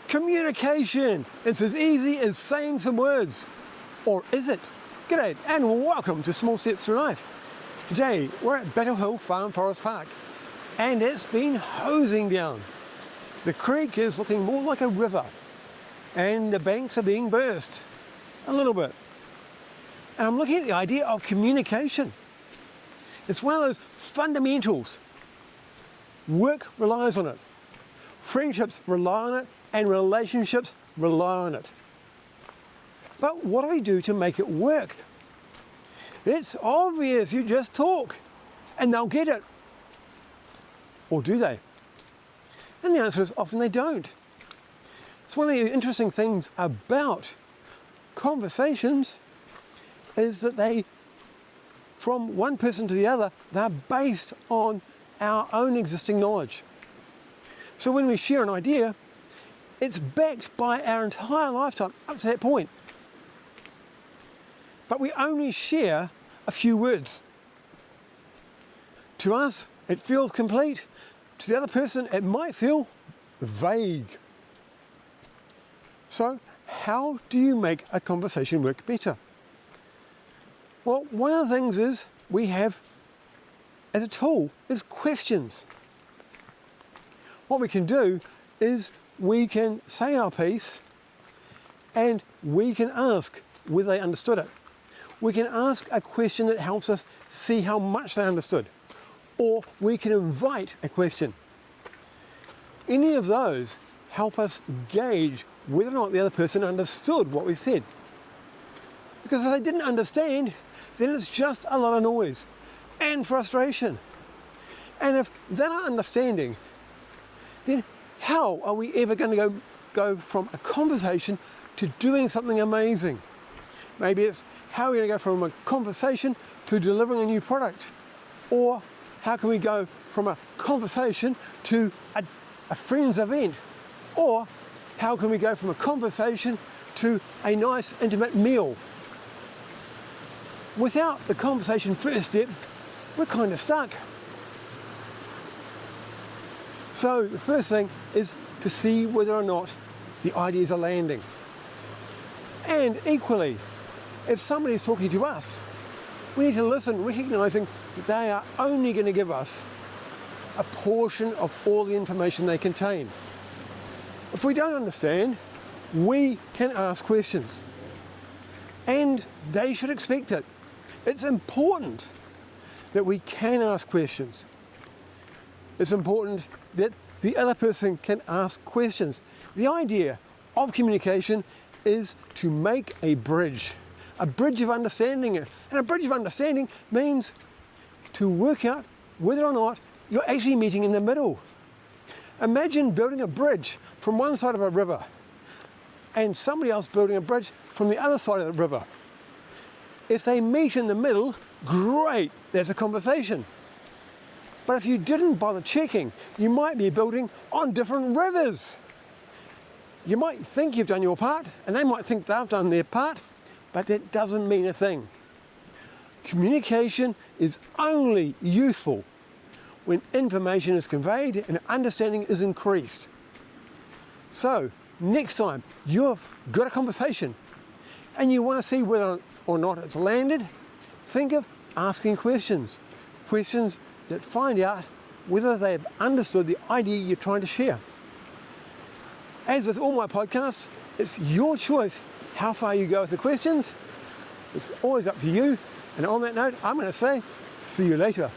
Communication. It's as easy as saying some words. Or is it? G'day and welcome to Small Steps Through Life. Today we're at Battle Hill Farm Forest Park and it's been hosing down. The creek is looking more like a river and the banks are being burst a little bit. And I'm looking at the idea of communication. It's one of those fundamentals. Work relies on it. Friendships rely on it and relationships rely on it. But what do we do to make it work? It's obvious, you just talk and they'll get it. Or do they? And the answer is often they don't. It's one of the interesting things about conversations is that they, from one person to the other, they're based on our own existing knowledge. So when we share an idea, it's backed by our entire lifetime up to that point. But we only share a few words. To us, it feels complete. To the other person, it might feel vague. So, how do you make a conversation work better? Well, one of the things is we have, as a tool, is questions. What we can do is we can say our piece and we can ask whether they understood it. We can ask a question that helps us see how much they understood. Or we can invite a question. Any of those help us gauge whether or not the other person understood what we said. Because if they didn't understand, then it's just a lot of noise and frustration. And if they're not understanding, then how are we ever going to go from a conversation to doing something amazing? Maybe it's how are we going to go from a conversation to delivering a new product? Or how can we go from a conversation to a friend's event? Or how can we go from a conversation to a nice intimate meal? Without the conversation first step, we're kind of stuck. So the first thing is to see whether or not the ideas are landing. And equally, if somebody is talking to us, we need to listen, recognizing that they are only going to give us a portion of all the information they contain. If we don't understand, we can ask questions. And they should expect it. It's important that we can ask questions. It's important that the other person can ask questions. The idea of communication is to make a bridge of understanding. And a bridge of understanding means to work out whether or not you're actually meeting in the middle. Imagine building a bridge from one side of a river and somebody else building a bridge from the other side of the river. If they meet in the middle, great, there's a conversation. But if you didn't bother checking, you might be building on different rivers. You might think you've done your part, and they might think they've done their part, but that doesn't mean a thing. Communication is only useful when information is conveyed and understanding is increased. So, next time you've got a conversation and you want to see whether or not it's landed, think of asking questions. Questions that find out whether they've understood the idea you're trying to share. As with all my podcasts, it's your choice how far you go with the questions. It's always up to you. And on that note, I'm going to say, see you later.